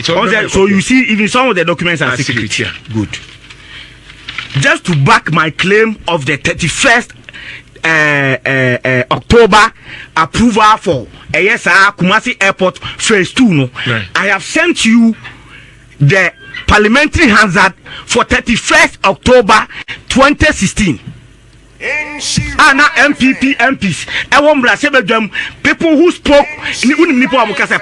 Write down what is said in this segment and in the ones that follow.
So you see, even some of the documents are secret. Yeah. Good. Just to back my claim of the 31st October approval for Kumasi Airport Phase 2. No, right. I have sent you the parliamentary hazard for 31st October 2016. Now NPP MPs people who spoke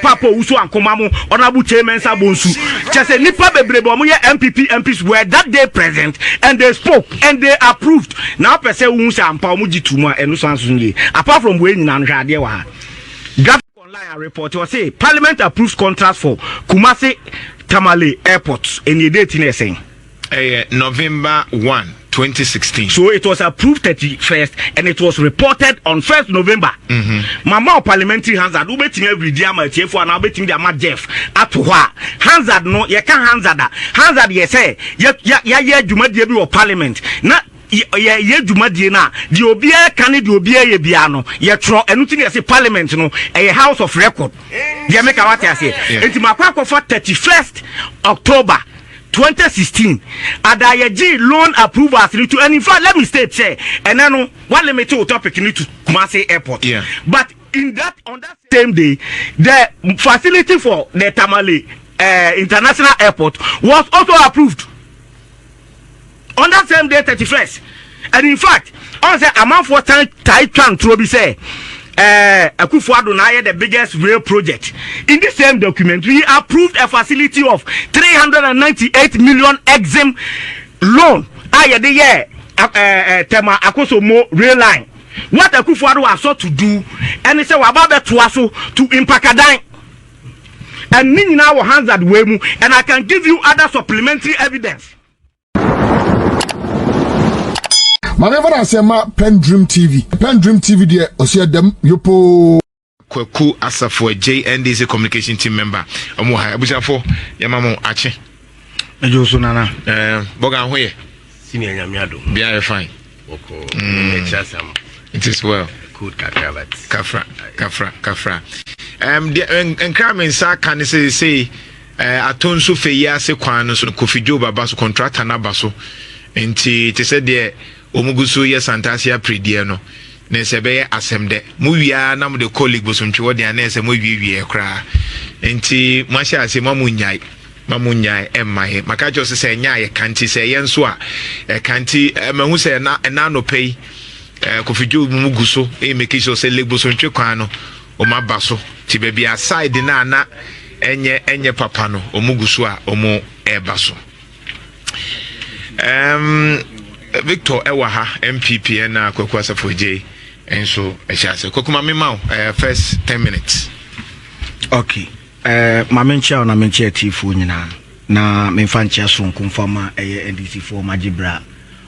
Papa Usu and Komamo Honorable Chairman Sabonsu just a Nipa Bebrebo MPP MPs were that day present and they spoke and they approved. Now per se Unsa and Pamuji Tuma and Usansungi apart from when Nanjadewa graphic online report was say Parliament approves contracts for Kumasi Tamale Airports in the date in saying November 1 2016. So it was approved 31st and it was reported on 1st November. Mama parliamentary hazard ubetimi every day ama tiefo na ubetimi dia ma Jeff atoha hazard no ye kan hazard ye say ye dwumadie bi wo parliament na ye dwumadie na di obi e kan di obi ye bia no ye tro enu tin ye say parliament no a house of record ye make what I say enti makwa for 31st October 2016 Adjei loan approvals to, and in fact let me state say and then one limit to topic need to Kumasi Airport. Yeah. But on that same day the facility for the Tamale International Airport was also approved on that same day 31st. And in fact on the amount for Taiwan Trobi say Akufo-Addo na the biggest rail project. In the same document, we approved a facility of 398 million Exim loan. The year Tema Akosomo rail line. What Akufo-Addo was sought to do, and he said about the Tuaso to Impakadan. And me now hands at Wemu, and I can give you other supplementary evidence. My never say ma PENDREAM TV there osia dem yopo Kwaku Asafo Adjei NDC communication team member omo ha abusafo yamamo ache ejo so nana boga hoye senior nyamiado bia fine oko it is well good kafra enkramen sa kan say atonso feya se kwan no so Kofijo baba so contractor na baso enti te said there omugusu ye santasia predie no na se be asemde mu wia na mu de colleague bosomtwe wode na se mu wie kra enti mahia ase mamunyai emmahe maka jo se nya ye kanti se ye nso a kanti mahu se na no pay Kofijo muguso make sure se leg bosomtwe kwan no o mabaso ti be bia side na enye papa no omugusu a omo ebaso Victor Ewaha NPP na Kwaku Asafo Adjei enso ehase kokuma mema first 10 minutes. Okay. Mamencha na mencha tifu nyina na memfancha so nkomfama NDC for magibra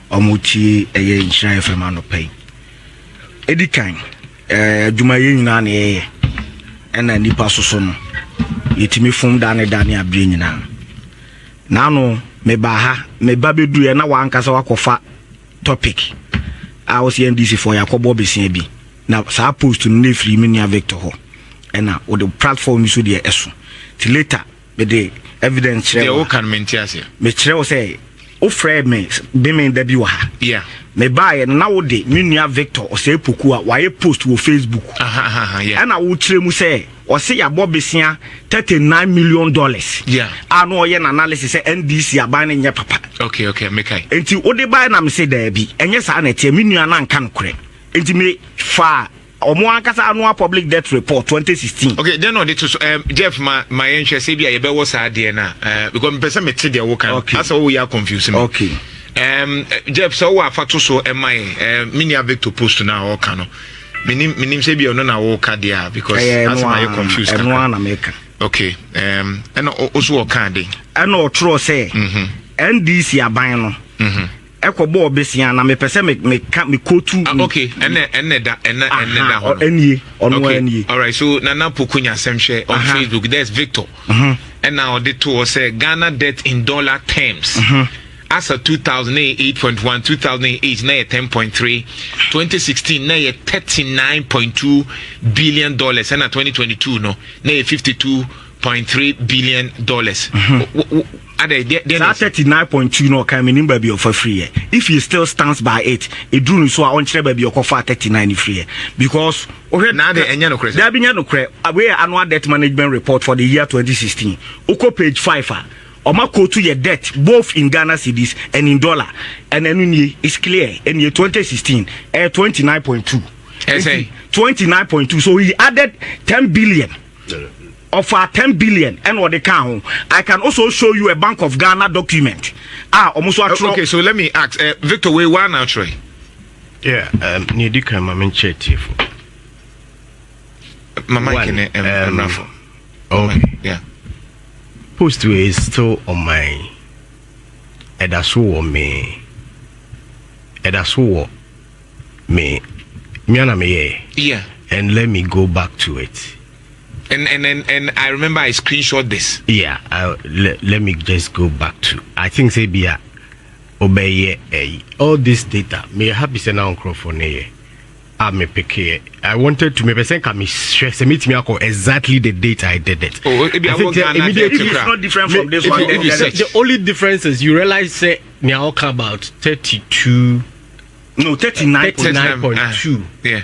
omuti nhyira FM anopai. Edikan dwumaye nyina na ena nipa soso no yetimi fom dane abre nyina. Nano meba bedu na wankasa wakofa topic I was NDC for Yakobo besia bi na sa post no free me nia Victor ho ena o the platform so de eso till later be the evidence share o kan mentiasia me kire o say o friend me be me da bi wa ha yeah me buy na wo de me nia Victor o say poku a waye post wo Facebook yeah ena wo kire mu say o say Yakobo besia $39 million yeah ano ye na analysis say NDC aban na nya papa okay make I enti o de buy na me say da bi enye sa na tie me nua na nka nkore enti me fa omo ankasa annual public debt report 2016 okay then on it Jeff my interest say bia ye be wo sa de na because me person me te de wo kan asa wo ya confuse me okay Jeff so wo afato so minia Victor post na wo kan no minim say bia no na wo ka dia because as my confuse kan no na make okay and also wo kan de and o tro say NDC aban no ekobo obesia na me pese me kotu okay enne da ho enie ono enie all right so nana pokunya semhwe on Facebook there's Victor and now the two say Ghana debt in dollar terms as a 2008.1 2008 na 10.3 2016 na $39.2 billion and 2022 no na $52 $39.3 billion. That's 39.2 no can mean baby for free. If he still stands by it, it drew so I want baby or for 39 free. Because now there be no credit. Away annual debt management report for the year 2016. Oko page 5. Omako to your debt both in Ghana cedis and in dollar. And then it's clear in year 2016 29.2. 29.2. So he added 10 billion. Of our 10 billion and what they count. I can also show you a Bank of Ghana document. Almost okay, so let me ask Victor, where one now try? Yeah, near the camera, I'm chatting. Mama can okay, yeah. Post is still on my Edaso me yeah, and let me go back to it. And I remember I screenshot this. Yeah, let me just go back to. I think say be obey all this data. May happy send on microphone here. I me pick here. I wanted to maybe say me stress meet me exactly the date I did it. Oh, I think immediately it's not different from this one. The only difference is you realize say now about 32. No, 39.2. Yeah.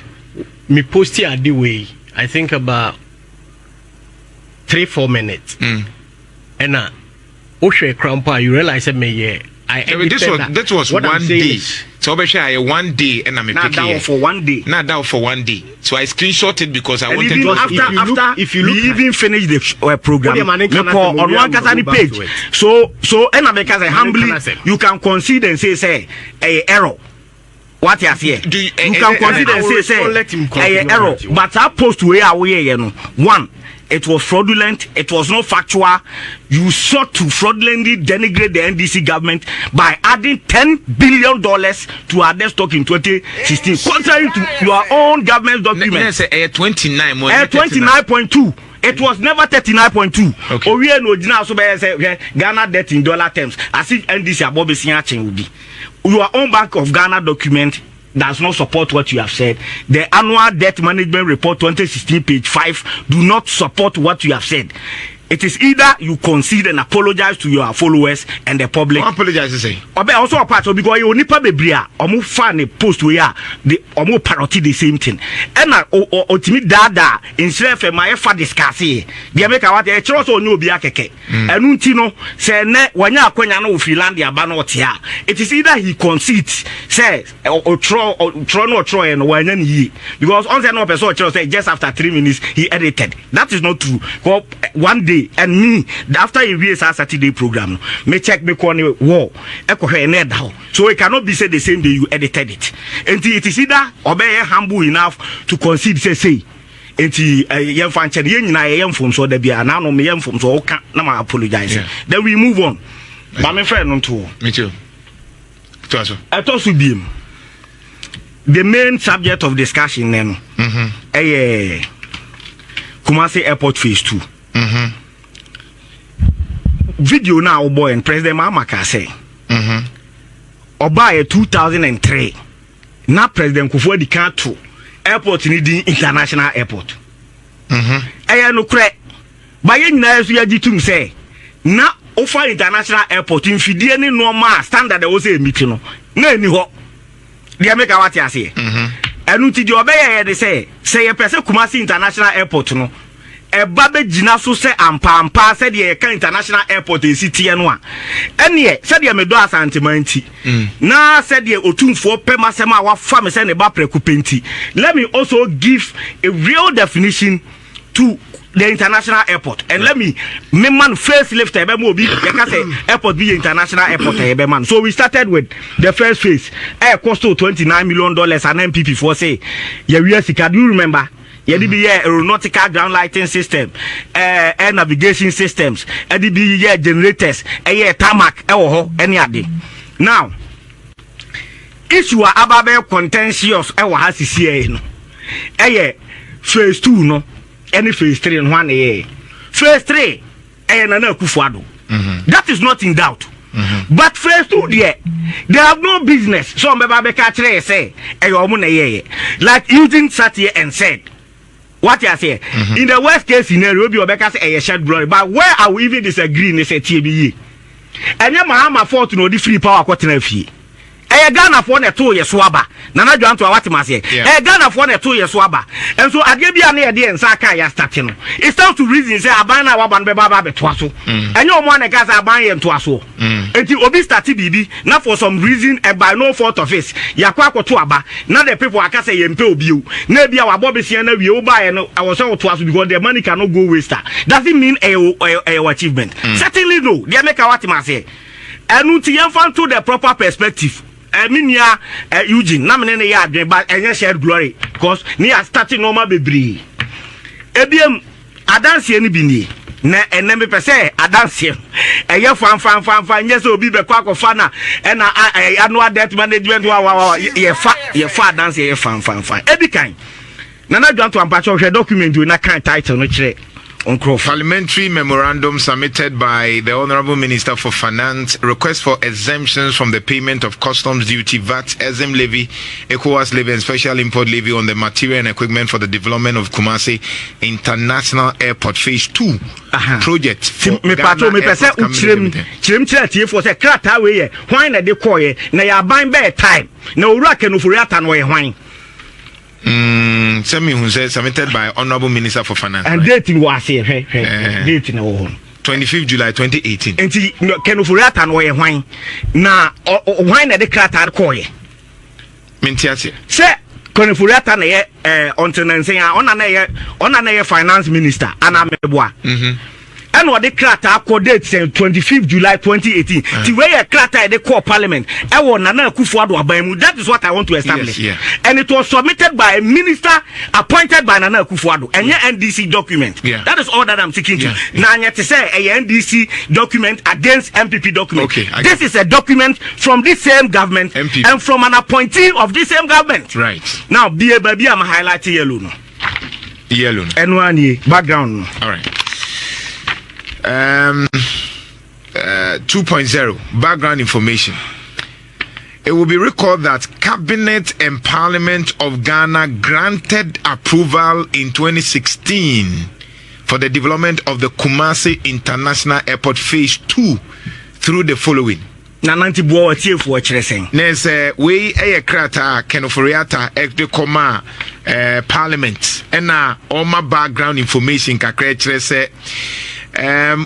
Me post here the way. I think about 3-4 minutes. And Oshe Crampa, you realize that me that was 1 day. So I share 1 day and I'm not down for 1 day. Not down for 1 day. So I screenshotted because I wanted to after we even finish the program on one Kasani page. So and because I humbly you can concede and say error. What you say? You can consider and say error. But I post where one. It was fraudulent. It was not factual. You sought to fraudulently denigrate the NDC government by adding $10 billion to our debt stock in 2016, contrary to your own government document. 29.2. It was never 39.2. Okay. We no Ghana debt in dollar terms. As if NDC above will be. Your own Bank of Ghana document does not support what you have said. The annual debt management report 2016 page 5 do not support what you have said. It is either you concede and apologize to your followers and the public. Apologize to say. Also a part of because you nipa bebria omu fan a post where the omu parody the same thing. And ultimate dada instead of my fa discuss here. The America what a choice on you be a keke. And untino say ne wanya akwenya no Finlandia banotia. It is either he concedes says or tro and wanyan ye because on the no person say just after 3 minutes he edited. That is not true. 1 day. And me after a year Saturday program me check me corner war so it cannot be said the same day you edited it and it is either obey humble enough to concede say enti yem fan chen yen nyina yem fom so da bia na no me yem fom so ka na ma apologize then we move on ba me friend no to me too to so biem the main subject of discussion then Kumasi Airport phase 2 video now boy and President Mamaka say Oba 2003 na President Kufuor di kan to airport ni di international airport no kre ba ye nyina so ya gitum say na ofa international airport mfidie ni normal standard e wo say emiti no na eni ho de make what ya say enu ti di obeye de say ye pese Kumasi international airport no eba be gina so se ampa se de ka international airport e sitie no a ene se de medo Asante manti na se de otumfo pemasema wa fa me se ne ba prekupenti. Let me also give a real definition to the international airport and let me man first lift ebe mo bi can say airport be international airport ebe man. So we started with the first phase cost $29 million and NPP for say do you remember be aeronautical ground lighting system, air navigation systems, be generators, tarmac, any other. Now, if you are about contentious, has to see no. Phase 2 no, any phase 3 and 1 Phase 3, that is not in doubt. But phase 2 they have no business. So say, like Eugene sat here and said, What you say? In the worst case scenario, be obeka say a shared glory. But where I will even disagree in say TBE. And your Mahama fought to know the free power quarter fee. Ghana for ne 2 years swaba. Nana John to what say. Ghana for ne 2 years swaba. And so I give you an idea and Saka ya starting. It's time to reason say Abana Waban Beba Betwaso. And your one gas Aban and Twaso. Until Obi started BB, not for some reason and by no fault of his. Yakwako Tuaba. Now the people are say Mpo Biu. Maybe our Bobby Siena we buy and I was all Twaso because their money cannot go waste. Doesn't mean a achievement. Certainly no. They make a what say. And to the proper perspective. Minya Eugene, Namene Yard, but and shared glory, because near starting normal baby. Ebium, I dance any bini, and never per se, I dance him. A year fan, yes, will be the quack of fana, and I know that management, ye far dance, ye fan, every kind. Nana John to unpatch of your document doing a kind title, which Parliamentary memorandum submitted by the Honourable Minister for Finance, request for exemptions from the payment of customs duty, VAT, SM levy, ECOWAS levy, and special import levy on the material and equipment for the development of Kumasi International Airport Phase 2 project. Me pato me pese uchrem for say krata we hwan na de koye na ya ban be time na owura kenofuriata no ye hwan. Who says submitted by Honourable Minister for Finance. And dating was here. Dating 25th July 2018. And Kenufurata no wine. Na wine at the Kratar Koye. Mintiasi. Say Kenufurata on saying on a finance minister, Anna Meboa. And what the Krata date 25th July 2018. The way a Krata the core parliament. That is what I want to establish. Yes, and it was submitted by a minister appointed by Nana Kufuado and your NDC document. That is all that I'm seeking to. Now to say a NDC document against NPP document. This is a document from this same government MPP. And from an appointee of this same government. Right. Now be a baby, I'm highlighting yellow. Yellow. And one background. All right. 2.0 background information. It will be recalled that Cabinet and Parliament of Ghana granted approval in 2016 for the development of the Kumasi International Airport Phase 2 through the following. Nananti Boa Chief watching. Nes we a krata kenoforiata ekde koma Parliament. And all my background information kakre say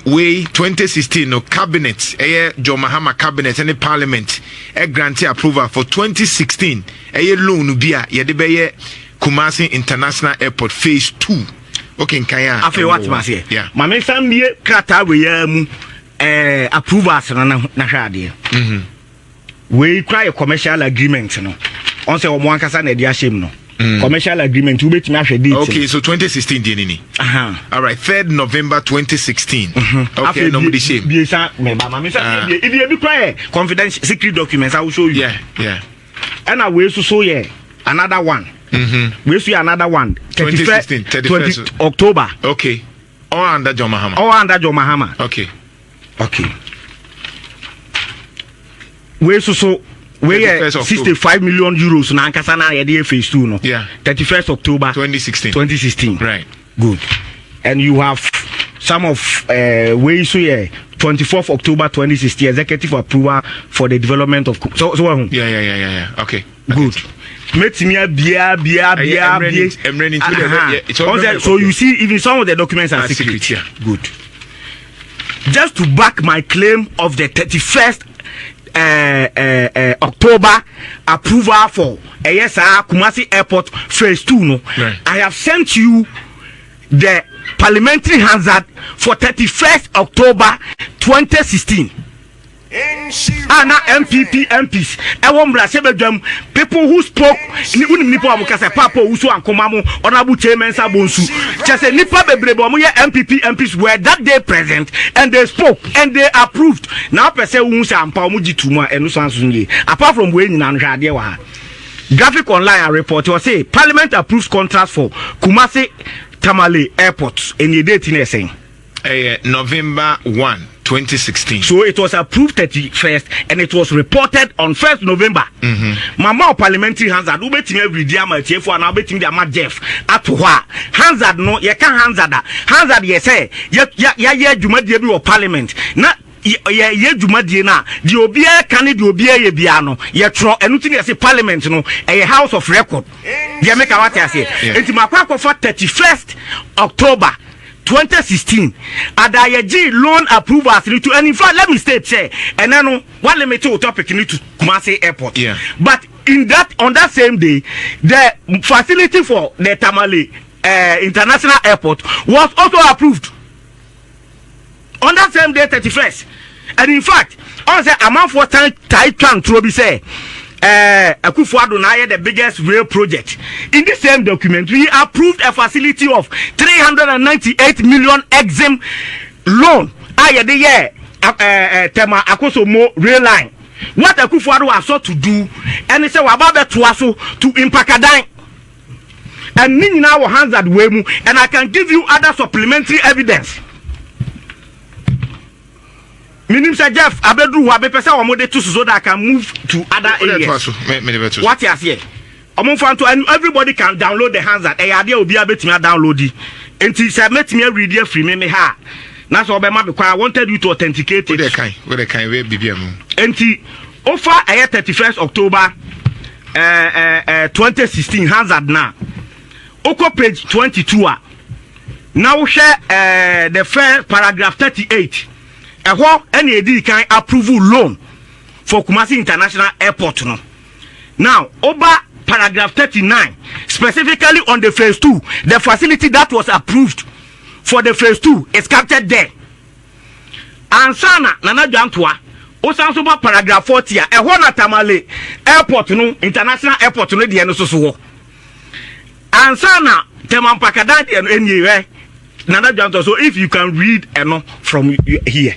we 2016 no cabinet John Mahama cabinet and the parliament granted approval for 2016 loan bia yede beye Kumasi International Airport Phase 2. Okay, Kaya. Afi what ma say? Yeah. Mame sam bie krata we mu approvals na hwade. We try a commercial agreement no. On say o mo ankasa na dia hyem no. Commercial agreement we betimi ahwe date. Okay, so 2016 dey nini. All right, 3rd November 2016. Okay, no the shame. Biesa me ba mama say if you be try confidential secret documents I will show you. Yeah. And I will so another one. We see another one. 2016 October. Okay. All under John Mahama. Okay. We 65 million euros na ankasa na yede phase 2 no. Yeah. 31st October 2016. Right. Good. And you have some of we so 24th October 2016 executive approval for the development of so Yeah. Okay. Good. So you see even some of the documents are secret. Yeah. Good. Just to back my claim of the 31st October approval for Kumasi Airport Phase 2 no. Right. I have sent you the parliamentary hazard for 31st October 2016. Ana MPP MPs people who spoke papa usu ankomamo honorable chairman sabonsu just say nipa bebrebo MPP MPs were that day present and they spoke and they approved now person who say ampa omuji tuma enu sansunye apart from we nyina nhade wa graphic online report was say parliament approves contract for Kumasi Tamale Airport and the date in saying November 1 2016. So it was approved 31st and it was reported on 1st November. Mama parliamentary hazard ubetimi redia ma tiefo na ubetimi dia ma Jeff atoha hazard no ye kan hazard ye say ya dwumadie bi wo parliament na ye dwumadie na di obi e kan di obi ye bia no ye tro enuti ne say parliament no a house of record dia make what I say enti makwa for 31st October 2016 Adjei loan approvals to, and in fact let me state say and then one limit to topic need to Kumasi airport, but on that same day the facility for the Tamale international airport was also approved on that same day 31st, and in fact on the amount for time to be say Akufo-Addo na the biggest rail project. In the same document, we approved a facility of 398 million exim loan. The year Tema Akosomo rail line. What Akufo-Addo has sought to do, and he said, "Wababe tuaso to Impakadan." And Nini now hands at Wemu, and I can give you other supplementary evidence. Minim say Jeff Abedru wa be pesa omode to so that I can move to other areas. What you say? And everybody can download the hands that ade obi abetimi download it. Enti say metimi read it free me ha. Na so be ma be I wanted you to authenticate it. Where the kind we bibia. Enti offer 31st October 2016 hands at now. Oko page 22 now share the first paragraph 38. Any AD can approval loan for Kumasi International Airport. Now, over paragraph 39, specifically on the phase 2, the facility that was approved for the phase 2 is captured there. And Sana Nana Jantwa, Osansoba paragraph 40, a Tamale Airport, International Airport, the Enososo. And Sana Temampakadati and anywhere. Nana Jantwa. So if you can read from here.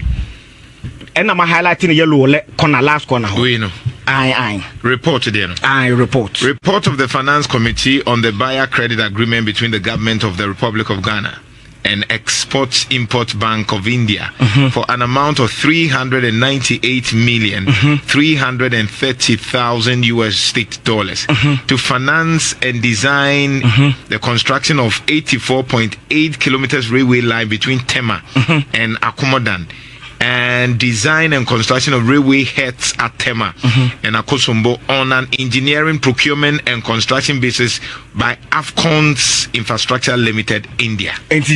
And I'm highlighting yellow corner, last corner. We know. Aye. Report today. Report. Report of the Finance Committee on the buyer credit agreement between the government of the Republic of Ghana and Export-Import Bank of India for an amount of 398,330,000 US dollars to finance and design the construction of 84.8 kilometers railway line between Tema and Akomodan, and design and construction of railway heads at Tema and Akosombo on an engineering, procurement and construction basis by Afcon's Infrastructure Limited, India. Catch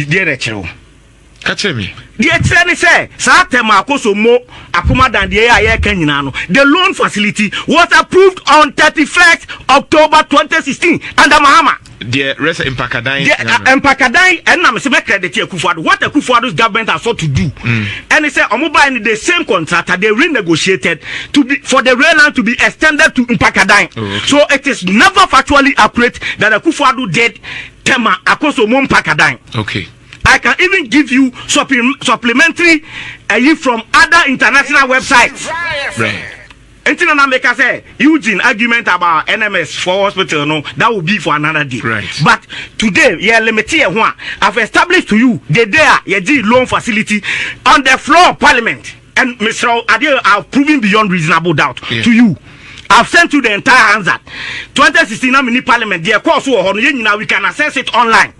me. The extent say, Tema Akosombo Akomodan the loan facility was approved on 31st October 2016 under Mahama. The rest in Pakadai. Pakadai, and I'm saying credit to Akufo-Addo. What Akufo-Addo's government has sought to do, and they say, Omoba in the same contract, they renegotiated for the rail line to be extended to Pakadai. So it is never factually accurate that Akufo-Addo did Tema Akosombo Pakadai. Okay. I can even give you supplementary from other international websites. Right. Anything I make say Eugene argument about NMS for hospital, no, that will be for another day. Right. But today, I've established to you the day loan facility on the floor of Parliament, and Mr. Adjei are proving beyond reasonable doubt to you. I've sent you the entire answer. 2016 Parliament, the course we can access it online.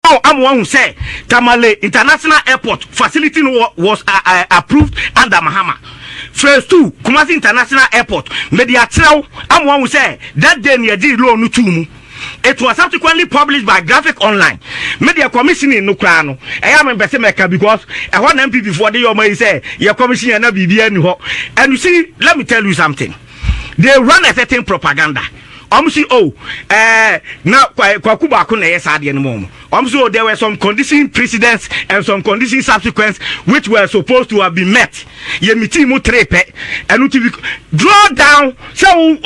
Now, I'm one who say Tamale International Airport facility was approved under Mahama. Phase 2, Kumasi International Airport, Media Trail, I'm one who say that day near the loan nutumu. It was subsequently published by Graphic Online. Media Commission in Nukrano. I am in Besemeka because I want NPP before the say your commission and BBN. And you see, let me tell you something. They run a certain propaganda. Now Kwakuba Kuna Yesadi anymore. So there were some condition precedents and some condition subsequents which were supposed to have been met. Yemiti mu trepe and draw down. So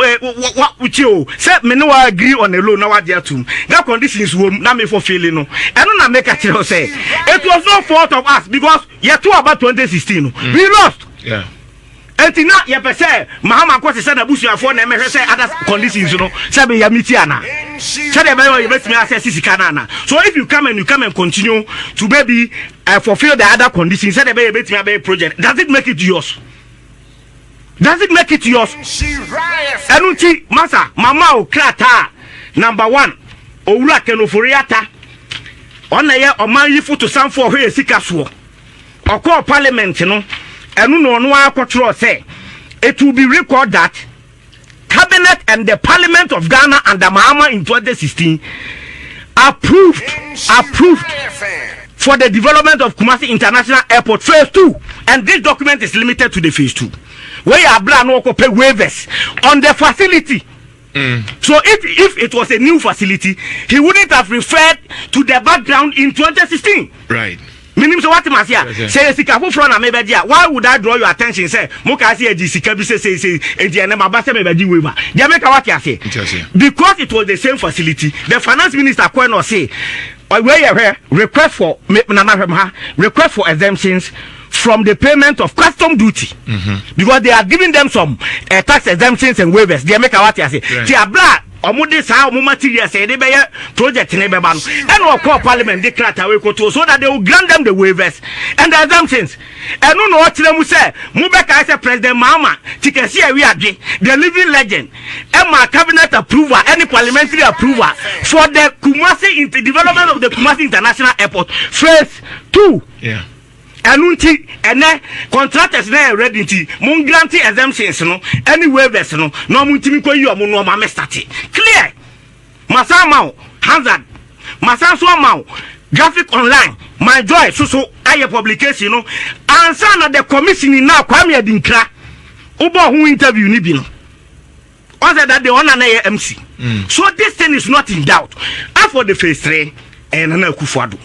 what with you? Say me no agree on the loan now what there too. That conditions will not me for feeling no. And not make a say it was no fault of us because year 2 about 2016 we lost. Yeah. Entina ye pese mahama kwese say na busuafo na emehwe say other conditions no say be ya miti ana say dey be you bet me access sika na. So if you come and continue to maybe fulfill the other conditions, say dey be you bet me be project, does it make it yours? Does it make it yours? Enunti masa mama o krata number 1 owura kenoforiata ona ye oman yi foto sanfo hwe sika so okọ parliament no enu no no akotro say it will be recorded that cabinet and the parliament of Ghana under Mahama in 2016 approved for the development of Kumasi International Airport phase 2, and this document is limited to the phase 2 where you abla no pay waivers on the facility. So if it was a new facility, he wouldn't have referred to the background in 2016. Right. Meaning so what must here? Say sika from na maybe dia. Why would I draw your attention? Say moka see a sika bi say e na mabase maybe waiver. Dia make what you say? Because it was the same facility. The finance minister Kweno say where request for request for exemptions from the payment of custom duty, because they are giving them some tax exemptions and waivers. They make what you say. Ti omude sa omu materials say they be project ne be ba no and we call parliament declare we koto so that they will grant them the waivers and the exemptions. And no kire mu say mu be ka say President Mahama tikesi awi Adjei, the living legend, and my cabinet approval, any parliamentary approval for the Kumasi development of the Kumasi International Airport phase 2. Yeah. Anunti ene contractors na ready nti mun grant exemptions no any waivers no muntimi ko yi omo no ma start clear masama hazard masanso ma graphic online my joy so aye publication no answer na the commission na kwame adinkra ubo hu interview ni bi no on said that the one na MC. So this thing is not in doubt. As for the phase 3 and na Kufuado,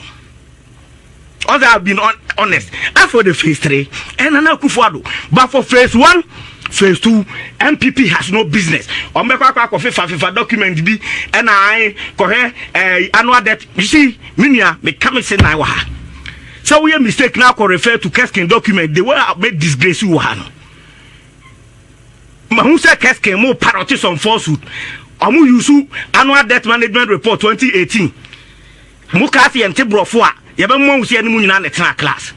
others have been honest. As for the phase 3 and na Kufuado, but for phase 1, phase 2, NPP has no business. On me kwa FIFA document be and I annual debt. You see, minia me come say na wa. So we a mistake now ko refer to Keskin document. They were made disgrace you one. Who said Keskin more parody some falsehood? Amu yusu annual debt management report 2018. Mukasi and Tibrofua. Yaba mo see any nyina na class.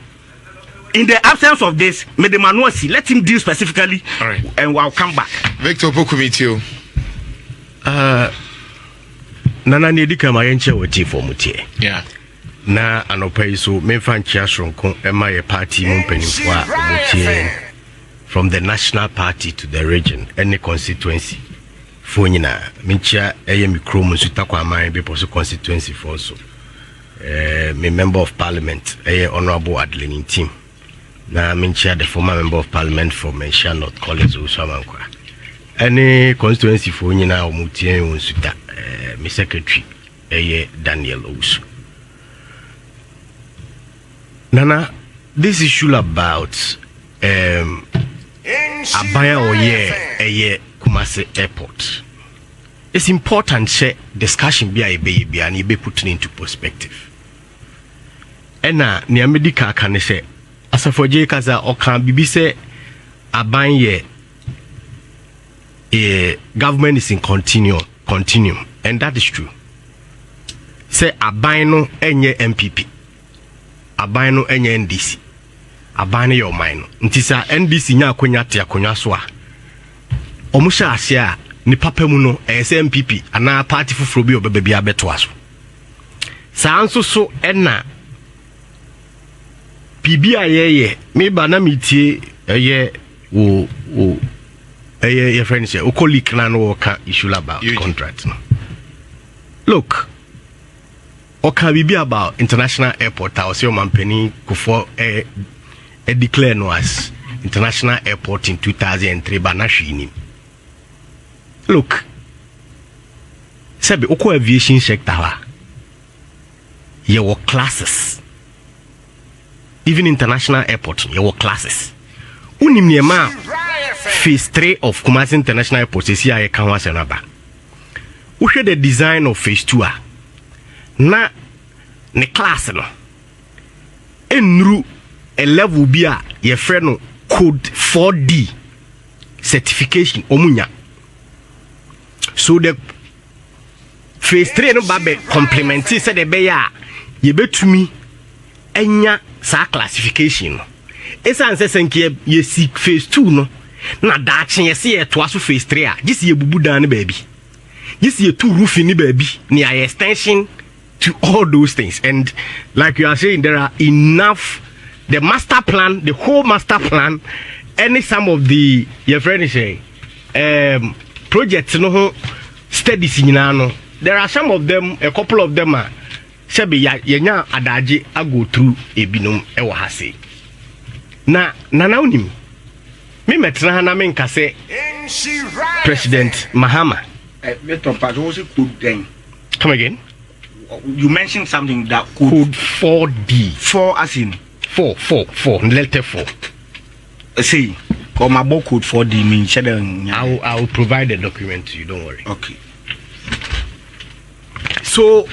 In the absence of this, may the manual see. Let him deal specifically. All right. And we'll come back. Victor Pokumitio. Nana need come I enche wati for mutie. Yeah. Na anopai so memfa nchia shronko ema ye party mumpenifwa mutie from the national party to the region any constituency. For nyina minchia eye mikro munsuta kwa man be poso constituency for so. Me member of parliament honorable Adjei team. Na minchia the former member of parliament for Mensha North College Usamankwa. Any constituency for nyina omutie unsuta me secretary Daniel Owusu. Nana, this issue about Abaya Oye Kumasi Airport. It's important share discussion be and be put into perspective. Ena ni America can say Asafo kaza okan bibi say Abanye government is in continue, and that is true. Say Abano enye NPP. Abano enye NDC. Abano yo mine. Ntisa NDC nya akonya te akonya so a. Omusha asia ni papa mu no SMPP ana party fufuro bi obebe bia beto aso. Sa anso so ena PB ayeye me ba na mitie wo your friend say colleague na no ka issue about contract no. Look, oka bibi about international airport I was your company for declare no as international airport in 2003 but na hwini. Look, sabi oko aviation sector ha ye were classes. Even international airport ye were classes. Unim niema phase 3 of Kumasi International Airport is here can was another. We hear the design of phase 2 na ne class no enru a level bia ye friend no code 4D certification omunya. So the phase 3 no babe complementary said the beya ye betumi enya sa classification no. Esa anse senke ye seek phase 2 no na da chen ye se to aso phase 3 a gisi ye bubu dan ne baby. Gisi ye two roof ni baby ni extension to all those things. And like you are saying, there are enough, the master plan, the whole master plan, any some of the your friend say projects no studies in no. There are some of them, a couple of them are Sebi yenya Adjei I go through a binum ewa hase. Na unim. Me metra na me nka say President Mahama. Come again? You mentioned something that code 4D. 4 as in 4 letter 4. See, or my book code 4D means I will provide the document to you, don't worry. Okay. So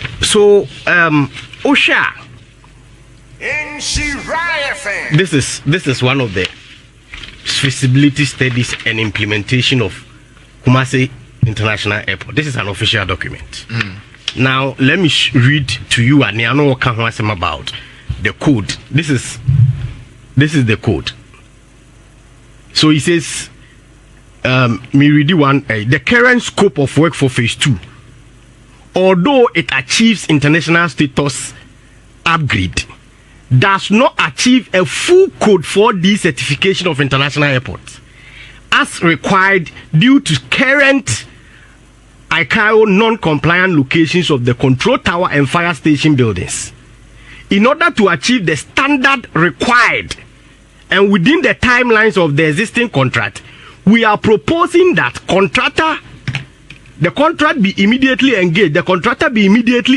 Osha, this is one of the feasibility studies and implementation of Kumasi International Airport. This is an official document. Now let me read to you and I know about the code. This is the code. So he says me read one the current scope of work for phase 2, although it achieves international status upgrade, does not achieve a full code 4D certification of international airports as required due to current ICAO non-compliant locations of the control tower and fire station buildings. In order to achieve the standard required and within the timelines of the existing contract, we are proposing that the contractor be immediately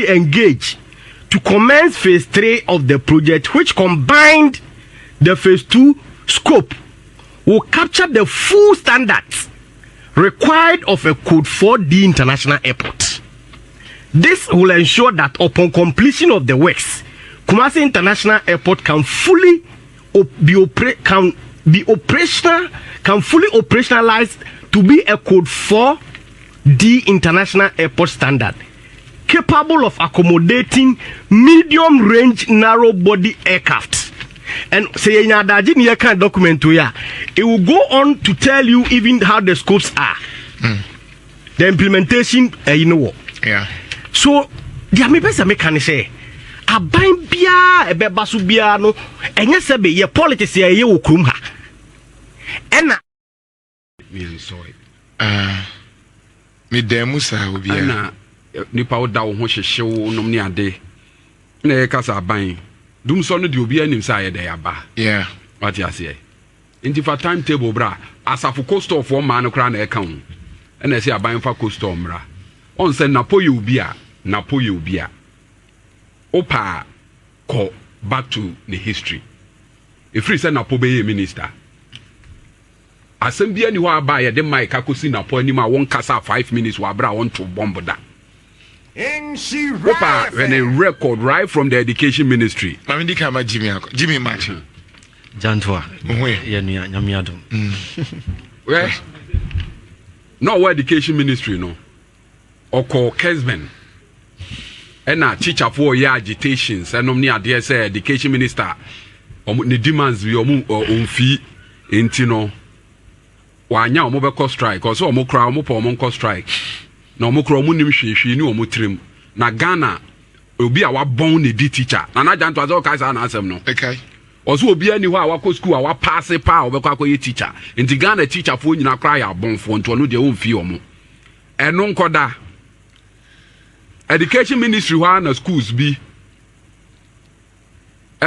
engaged to commence phase 3 of the project, which combined the phase 2 scope will capture the full standards required of a code 4D international airport. This will ensure that upon completion of the works, Kumasi International Airport can fully operationalized to be a code 4D international airport standard, capable of accommodating medium range narrow body aircraft. And say in Adjei kind document it will go on to tell you even how the scopes are. The implementation you know what. Yeah. So there may be some can say aban bia ebe basu bia no enye sebe ye politics ye wo krum ha. Ena really sorry. Me demu sa obi na nipa wo da wo ho hyehye wo nom ne ade. Na ye kasa aban dum so no de obi anim sa ye dey aba. Yeah. What you say? Inti for timetable bra Asafo coastal for man no kra na e kan. E na say aban fa coastal mra. On say napoye obi a opa ko back to the history. If we say napo be minister. Asem bia ni ho aba ye de mic akosi napo ani ma won kasa 5 minutes wa bra won to bomb da. Opa when a record right from the education ministry. Mami di kama Jimmy match. Jantwa. Ye nua nyamiadom. Where? No education ministry no. Oko Kesben. Ena teacher for your agitations enom ni ade say education minister ni demands bi omfi enti no wanya omo be call strike cause omo kra omo pa omo call strike na omo kra omo nim hwehwe ni omo trim na Ghana obi a wabon ne di teacher na Janto azo kai sa na asem no okay ozo obi ani ho a wako school a wapass pa obekwa akoye teacher enti Ghana teacher fo nyina kra ya bonfo nto no de omfi omo eno nkoda education ministry wa na schools bi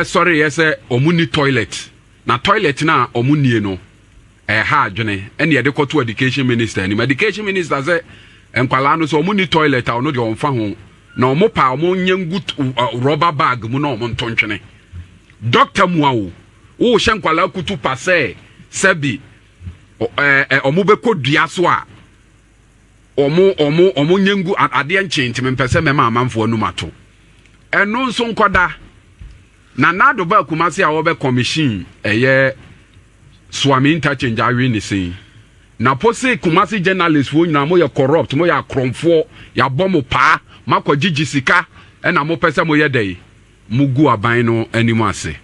sorry yes omuni toilet na toilet na omuni no ha adwene ene ye de koto education minister ni education minister say enkwala no so omuni toilet a no de onfa ho na omopa omonyangu rubber bag mu na omontwene doctor muawo wo hye enkwala kutu pase sebi omobeko dua so a omo nyengu ade nchenti mempese mema amanfo anu mato eno nso nkoda na nado ba Kumasi a wo be commission eye swami interchange awe ni sin na pose Kumasi journalists wo nyina mo ye corrupt mo ya kromfo ya bomo pa makọ gigi sika na mo pese mo ye dey mugu aban no animu ase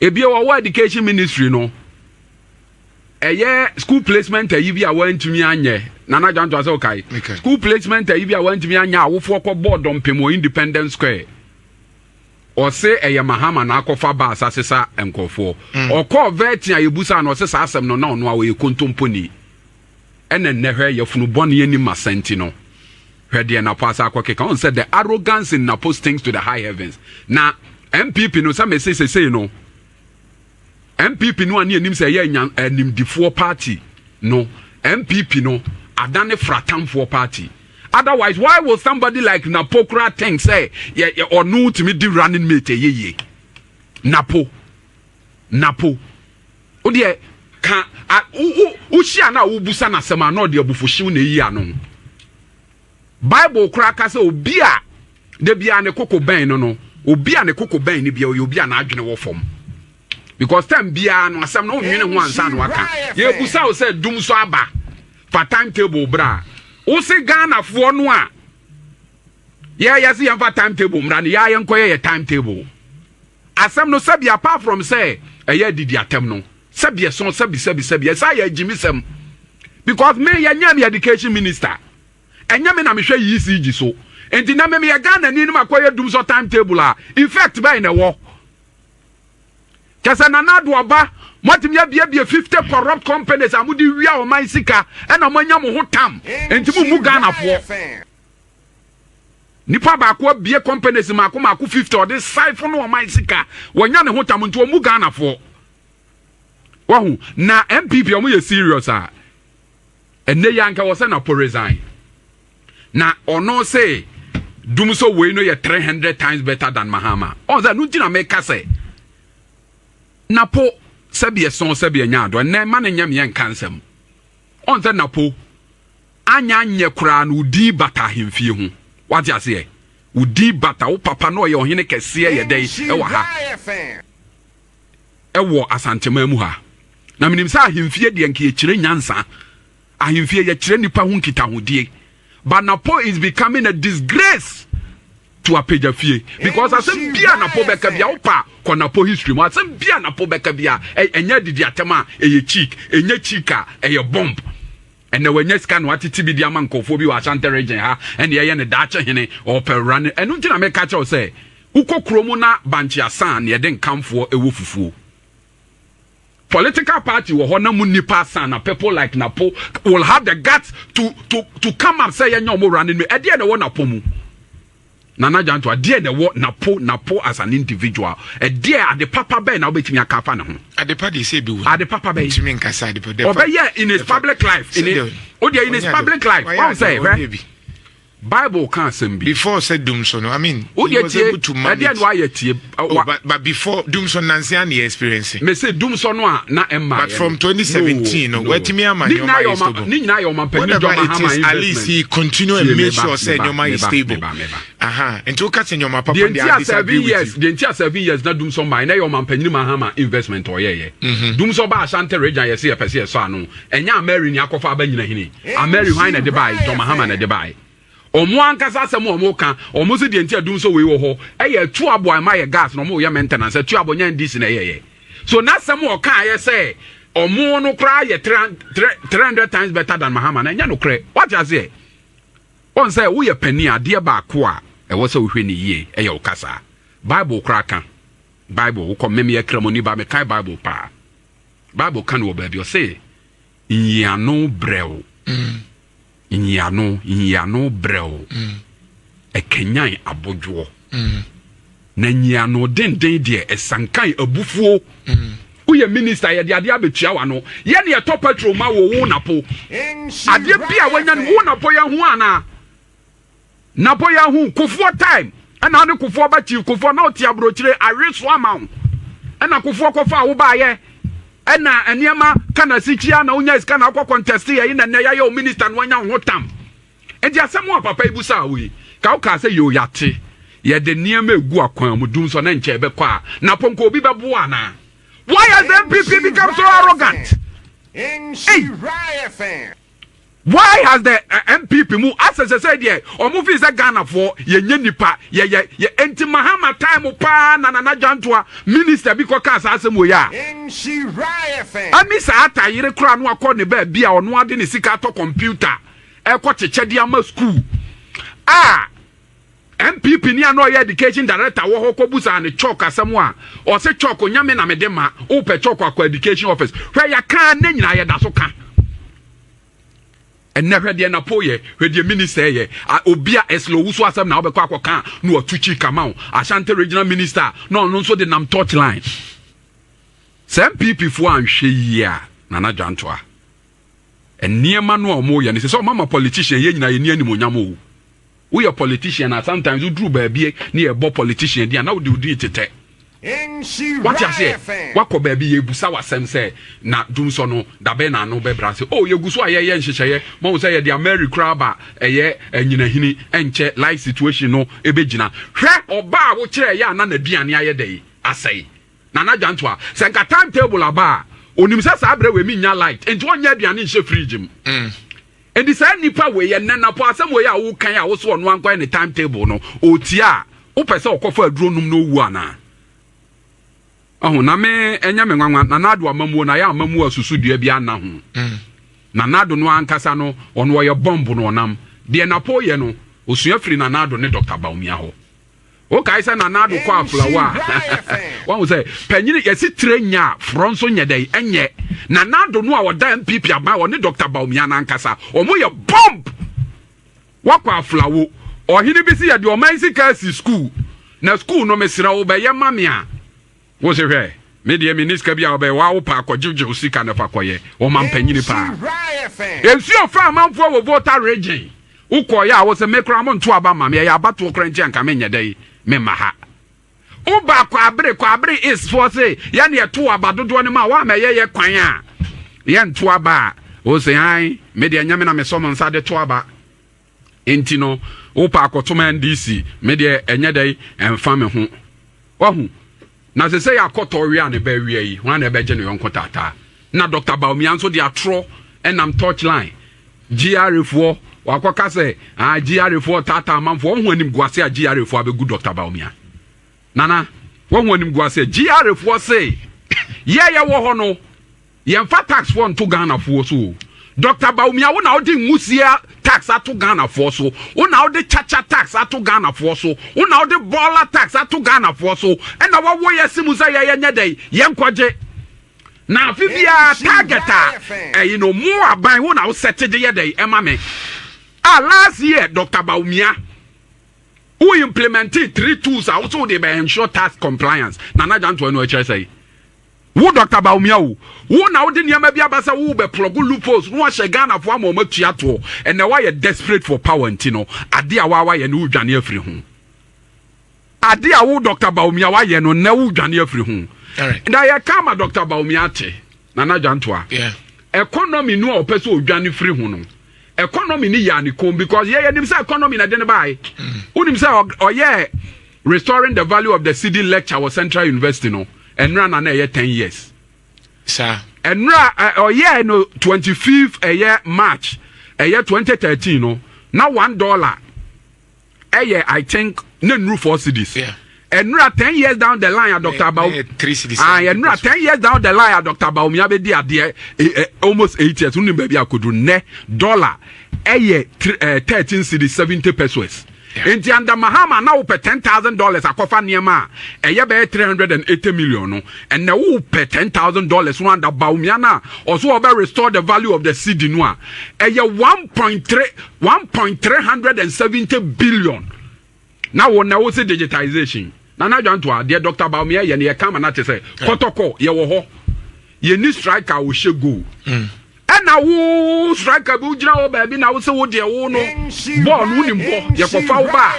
ebi wa education ministry no school placement ayi bi a wantumi anye nana janto ase okay school placement ayi bi a wantumi anye awofo kọ board mpemo Independence Square o se mahama na akọfa ba asasesa enkofo o call vetin ayebusa na o se sa asem no na ono a we kontomponi ene hwe yefunu bone yani masenti no hwe de na pasa akokeka on said the arrogance in Napo stings to the high heavens na NPP no some say no NPP no ani anim say ye anim difo party no NPP no adane fratamfo party. Otherwise, why will somebody like Napokra think say or no to me the running mate ye Napo o de ka ushia na ubusa na sema no de obufushi na yi ano Bible kraka say obi a de bia ne koko ben no obi a ne koko ben ni bia obi a na adwene wo fom because time bia no asem no nwene ho ansa no aka ye busa o say dum so aba for timetable bra o se Ghana fo no a ya se yamfa timetable mra ne ya yenkoye timetable asem no sabi apart from say eye didi atem no sabi so sabi say ya jimisem because me ya nyam education minister enya me na me hwe ECG so enti na me ya Ghana ni no makoye dum so timetable a in fact by na wo kesa na nado aba Motim ya bia 50 corrupt companies amudi wia o man sika ena manya mo ho tam enti mu Ghana fo nipa ba ko bia companies mako 50 or this siphon o man sika wonya ne ho tam nti o mu Ghana fo wahu na NPP o mu ye serious a enne yanka wo se na po resign na ono say dum so we no ye 300 times better than Mahama on that no tina make say Napo Sabia son Sabia nyado na ma na nyam yen kansem on that Napo anya nye kura no di bata hemfie ho what you say udi bata wo papa no ye ohene kese ye dai e wa ha e wo Asante mu ha na minim sa hemfie de nke ye kire nyansa ahemfie ye kire nipa ho nkita hodie but Napo is becoming a disgrace to a page fie because asem bia Napo beka bia opa ko Napo history mo asem bia Napo beka bia enya didi atema eye cheek enya chika eye bomb ene wanya scan watiti bi dia mankofo bi wa Ashanti region ha ene ye ne dache hene or per run enu ntina me ka che say ukokromu na banchi asan ne de nkamfo ewo fufuo political party wo na mu nipa san na people like Napo will have the guts to come and say enya omo running me e de ne wo Napo mu Nana Janto adie ne wo Napo as an individual e de ade papa be na obetimi akafa ne ho ade pa de say be wo ade papa be timi nkasa ade pa obeye in his public life in his public life what say right Bible can't say before said doom so no I mean he was able to manage but before doom so nancy and the experience me say doom so no na emma but from 2017 no wetimi amani o stable ni nyina your man penny do mahama at least he continue and make sure say your man is stable and you catch your man papa the entire 7 years na doom so man na your man penny mahama investment or doom so ba Ashanti region ye say e pese so anu enya Mary ni akofa ba nyina hini Mary why na de buy to mahama na de buy omo ankasa asem omo ka omo se de ntia dum so we wo ho eye tu abo ama ye gas no mo ye maintenance tu abo nyan dis na ye so na asem o ka ye say omo no kra ye 300 times better than Mahama na nya no kra what you say on say wo ye pani ade ba ko a e wo se wo hwe ni ye eye o kasa Bible kra ka Bible wo kom me ye kra mo ni ba me kai Bible pa Bible kan wo ba bi o say nyano brew Inyano breo ekenyan abodwo na nyano den de esankan abufuo uye minister ye de ade abetua wa no ye ne top petrol ma wo Napo ade bia wanya no wo Napo ya hu ana Napo ya hu kofo time ana ne kofo ba chief kofo na otia brochire areso amount ana kofo kofa wo ba ye ena eniema kana sikia na unya iska na akwa contest ye na ya yo minister no anya ho tam enti asemo papa ibusa wi ka uka se yo yate ye de niema egu akwan mu dum so na nche be kwa na ponko obi be bo ana why has the NPP become so arrogant Why has the NPP move as I said here or move is a Ghana for ye nipa ye enti Mahama time pa na Jantua minister because asemo ya ami sa ata yire kura no akọ ne ba bia ono ade ne sika to computer e ko chechede ama school NPP ni ano education director wo ho ko busa ne chalk asemo a o se chalk nyame na mede ma o pe chalk akọ education office hwe ya kan na nyina ye da so kan and never the napoye where the minister ye obia eslo wuso asem na obekọ akoka no otuchi kamau Ashanti regional minister no so the nam touch line some people for anhwe yia nana Jantoa and niema no omoye ne so mama politician ye nyina ye ni animonyam o we a politician and sometimes you drew baby ni e bo politician dia na we do it tete what you say wako baby ye busa wasem say na dumso no dabe na no be brase oh ye guso aye ye nhyehyeye mo say ye the American craba eye anyina hini enche life situation no ebegina hwe oba wo kire ye ana na duane aye dey asai nana Jantoa senka timetable aba onim say sa abre we mi nya light enti wonya duane nhye fridge mu and this nipa we ye nana po asem we ya wo kan ya wo so no anko any timetable no otia wo pese okofa aduro num no wu ana na me enya me nwanwa na nado amamuo na ya amamuo asusu dua bia na ho na nado no ankasa no ono ye bomb no onam de na po ye no osua firi na nado ne Dr. Baumia ho o kai say na nado kwa aflawa wa wo say panyini ye sitrenya fronso nyedai enye na nado no a woda MPP aba wo ne Dr. Baumia na ankasa omo ye bomb wa kwa aflawo ohini bi si ye de o mansi kasi school na school no mesira wo be ye mamia wo se hwe me de minister bia obe wa wo pa akojije usika na fakoye o mampanyini pa ensi ofa amanfo wo voter region ukoya wo se mekra mo nto aba mame ya abato kranche anka menye dai me maha uba kwa abre is for say ya ne to aba dodo ne ma wa ma ye kwan a ye nto aba wo se han me de nyame na me so mo nsa de to aba enti no upa akotoma NDC me de enye dai emfa me ho wahu na se say akoto wi an be wi yi wan na be je no yonko tata na Dr. Baumia nso de atro enam touch line GR4 wakoka se GR4 tata amanfo ho anim guase GR4 abegu Dr. Baumia nana wo ho anim guase GR4 say ye wo ho no ye mfa tax for nto Ghana fo so Dr. Baumia wo na odi ngusia tax ato Ghana for so wo na odi chacha tax ato Ghana for so wo na odi baller tax ato Ghana for so and na wo yesimu say ye nya dai ye nkwaje na afibia targeta you know more aban wo na wo set de ye dai ema me last year Dr. Baumia who implemented 3 tools also they be ensure tax compliance nana Jantoa no say wo Dr. Baumia wo na wo de niam bia basa wo be plug loopholes no hye Ghana fo ama ma tua to and na why desperate for power ntino ade a wa ye no dwane afiri ho ade a wo Dr. Baumia wa ye no na wo dwane afiri ho na ye kama Dr. Baumia te nana Jantoa economy no o pese o dwane firi ho no economy ni ya ni kom because ye nim say economy na de ne bai unim say oye restoring the value of the city lecture was Central University no enra na 10 years sir enra no 25th March 2013 no now $1 I think no new 4 cities enra 10 years down the line Dr. Baumia 3 cities enra 10 years down the line Dr. Baumia be di ade almost 8 years unim baby akodu ne dollar 13 cities 70 pesos enti under Mahama na wo pe $10,000 akofa niema eye be 380 million no and na wo pe $10,000 no under Baumia na also be restore the value of the cedi no a eye 1.370 billion na wo say digitization na Jantoa de Dr. Baumia ye ne kama na te say protocol ye wo ho ye ni striker wo shego na wo striker bi ujina wo ba bi na wo se wo de wo no ball no ni mbo ye ko fa wo ba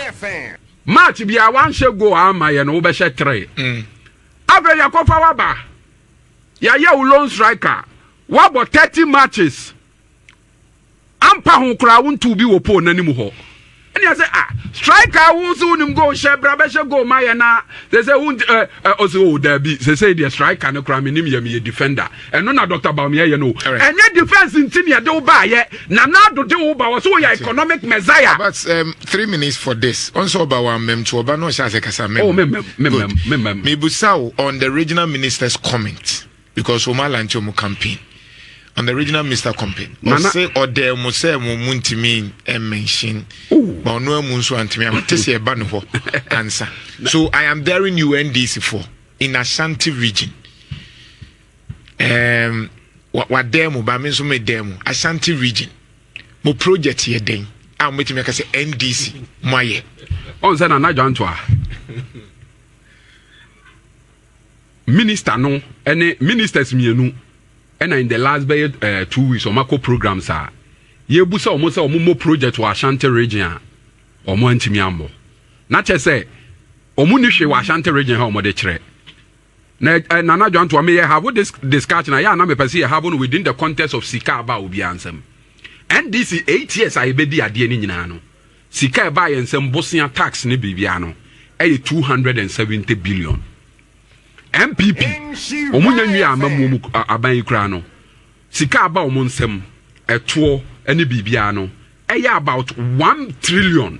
match bi a wan shego ama ye no wo be she 3 average ye ko fa wa ba ya ye wo lone striker wa bo 30 matches ampa ho kra wo ntu bi wo po nanim ho And I say, striker who soon go share Brabesha go Mayana. They say, also, there be, they say the striker no crime in him, a defender. And no, Dr. Baumia, you know. And yet, defense in Tinia do buy yet. Nana do Uba was so your economic messiah. But 3 minutes for this. Also, about one mem to Obano Shazekasa. Oh, Mebusao on the regional minister's comment because Omar Lanchomo campaign. On the regional minister campaign, say or there must muntimi and mention, but no munsu antimi. I'm testing a banho answer. So I am there in UNDC4 in Ashanti region. What demo, but means me demo Ashanti region. Mo project here then. I'm waiting to say NDC. Moye. On say na Jontwa. Minister no, any ministers mienu. And in the last 2 weeks, Omako programs are Yebusa almost a Mumo project to Ashanti region or Montimiambo. Not just say Omunishi Ashanti region home of the tre. Nana John to me have this discussion. I am a person having within the context of Sika about Ubiansem. And this is 8 years I be the Adianinano. Sika buy and some Bosnian tax ni Bibiano, 270 billion. NPP omunya nwi amamu aban krano sika aba omunsem eto ene bibia no about 1 trillion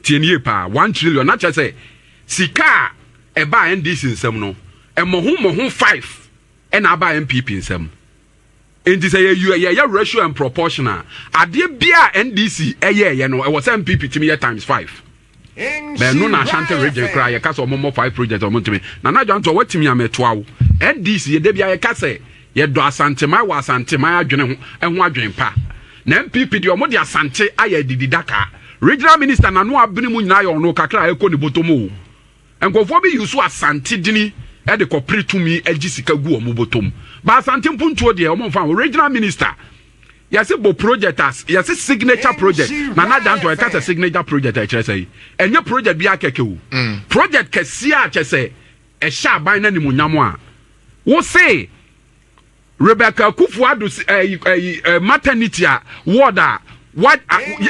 tienie pa 1 trillion na che say sika eba NDC nsem no emohu 5 ena aba NPP nsem enti say you ratio and proportional ade bia NDC ye no e was NPP timi times 5. But no na Ashanti region cry ya kasa omo 5 projects omo ntimi na na Jontwa watimi ametoawo NDC ye debia ye kasa ye do Asante mai wa Asante mai adwene ho ehun adwen pa na MPP de omo de Asante aye dididaka regional minister na no abene mu nyina ye ono kakra ekọ ne botomo enkofo bi yusu Asante dini e de kopre tumi agisika gu omo botom ba Asante mpuntuo de omo fa regional minister yes, bo project as yes, signature project. Nana Jontwa a signature project. I say, and your project be a keku. Project Kessia say a sharp by any munyamwa. What say Rebecca Kufuadu maternity water. What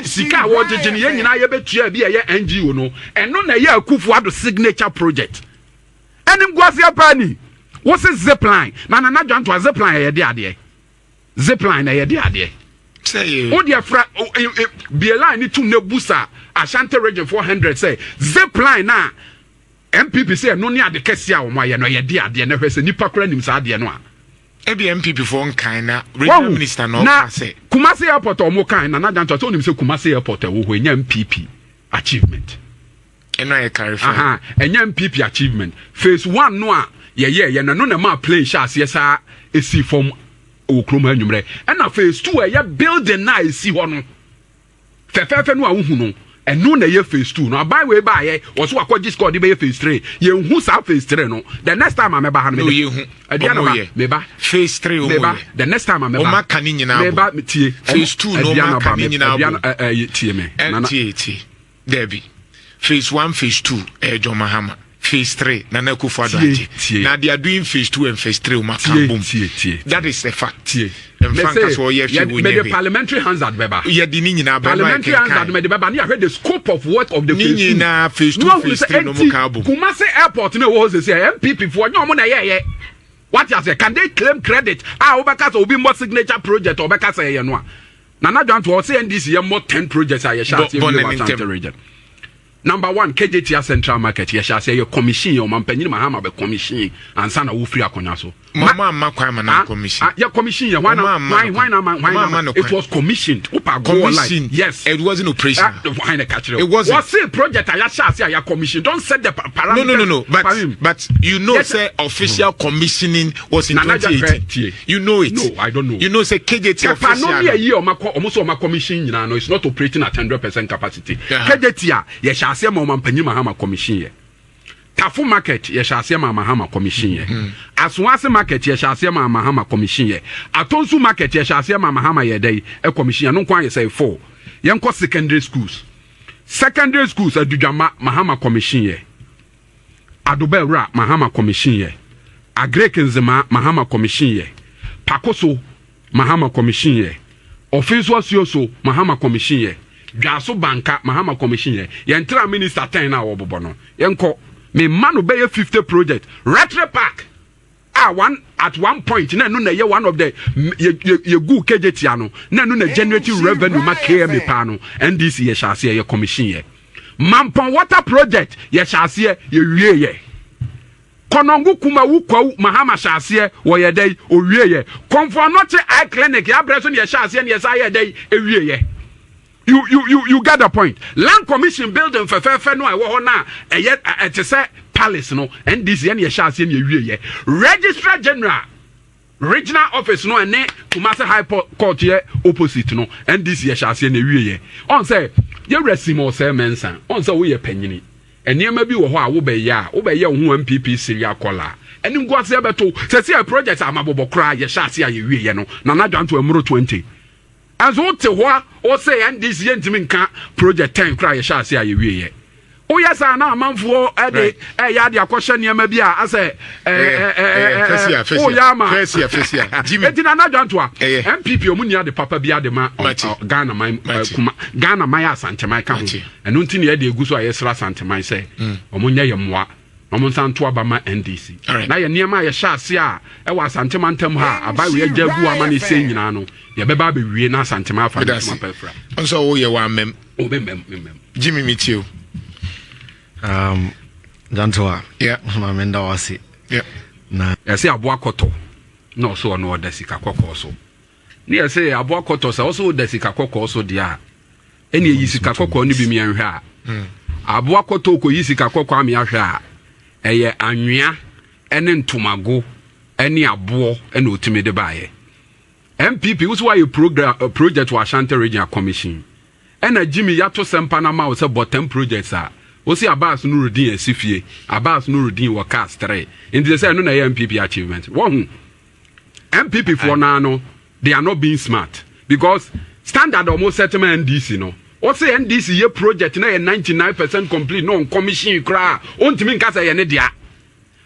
Sika water Jenny and I bet you be a NGO no, and no a year Kufuadu signature project. And him Guasia Pani. What's a zipline? Nana Jontwa zipline a dear. Zipline a dear. Say, oh, dear, be a line to Nebusa, Ashanti region 400 say, zipline now. MPP say, no near the Kessia or my dear, never say, Nipa Cranim Sadia no. Every MPP for one kind of regional minister no say. Kumasi Airport or more kind, and I don't told him so Kumasi Airport or when MPP achievement. And I clarify, and MPP achievement. Phase 1 no, no ma play shots, yes, I see from. And now phase 2 a building na see one fefe no ahu no and no na ye phase 2 no buy way buy was what Discord the phase 3 ye hu sa phase 3 no the next time I meba han meba phase 3 meba the next time I meba meba tie phase 2 no ma kanina tie me tie Debbie phase 1 phase 2 John Mahama phase 3 Nana Kufuadu now they are doing phase 2 and phase 3 that is the fact the parliamentary hands at Beba parliamentary hands at Beba I heard the scope of work of the phase 2 phase 3 no Kumasi Airport no was say MPP for no money what you say can they claim credit Obaka will be more signature project Obaka say no Nana Jontwa say NDC more 10 projects I shall see region. Number 1, KJTR Central Market. Yes, I say your commission, your Mampenny Mahama be commission and Sana Ufri Akonyaso. Mama commission. Your commission, why not? It was commissioned. Commissioned. Yes. It wasn't operation. It wasn't. What's the project I shall say your commission? Don't set the parameters. No. But you know, say official commissioning was in 2018. You know it. No, I don't know. You know, say KJTR official. Almost my commission, it's not operating at 100% capacity. KJTR, yes. Shall Mampenny Mahama commission ye. Tafu market ye shall say Mahama commission ye. Aswase market ye shall say Mahama commission ye. Atonsu market ye shall say Mahama ye day a commission. No kwa ye say 4. Yanko secondary schools. Secondary schools Adujama Mahama commission ye. Adubera Mahama commission ye. Agrekenzema Mahama commission ye. Pakoso Mahama commission ye. Office was yoso Mahama commission ye. dwaso banka Mahama commission ye yentra minister 10 na wobobo no yenko me manu be 50 project retro park at one point na no na ye one of the ye gu KJT ano na no na generating revenue ma KM pa no NDC ye shase ye commission ye Mampon water project ye shase ye wie ye Konongu kuma wukwa Mahama shase wo ye dey o wie ye Comfort not eye clinic ya breso ye shase ye sa ye dey e wie ye You get the point. Land commission building for no I wo na e say palace no NDC and ye shase ye wie registrar general regional office no and Kumasi High Court ye opposite no NDC ye shase ye wie on say ye resimo say mensa on say we ye panyini enema bi wo ho a wo be ye ho NPP Syria kola eni ngwase beto say project amabobo kra ye shase ye wie no na Adjei emuro 20 as what or say NDC ntimi nka project 10 cry ye shase ye wie o yes na amanfo e ya de akoshe niam bi a ase o ya ma fesia Jimmy etina na Adjei NPP omunia de papa bi ade ma Ghana man kuma Ghana man Asante man ka ho eno ntini ye de eguso ayesra Asante man say omunya ye moa omunsanto abama NDC na ye niam ye shase a e wa Asante man tam ha abawe ajagu amane sei nyina no ye beba be wie na Asante man afa ma pefra onso wo ye wa mem o mem Jimmy mitio Jantoa. Yeah. Mamenda wasi. Yeah. Na yase aboa koto. Na so no oda sika kokko so. Ni yase aboa koto so so oda sika kokko so dia. Eni yi sika kokko ni bi mi anhwe a. Aboa koto ko yi sika kokko am ya hwe a. Eye anwea ene ntomago ene abo ene otime de baaye. NPP who why you project wa Ashanti Regional Commission. Ena Jimmy yato sempa na ma wo se bottom projects a. Osi Abbas Nuruddin Esifie, Abbas Nuruddin Wakas 3. In the say no na NPP achievement. One NPP for now, they are not being smart because standard almost settlement NDC no. Osi NDC ye project na 99% complete no commission kra. Ontimi nka say ye ne dia.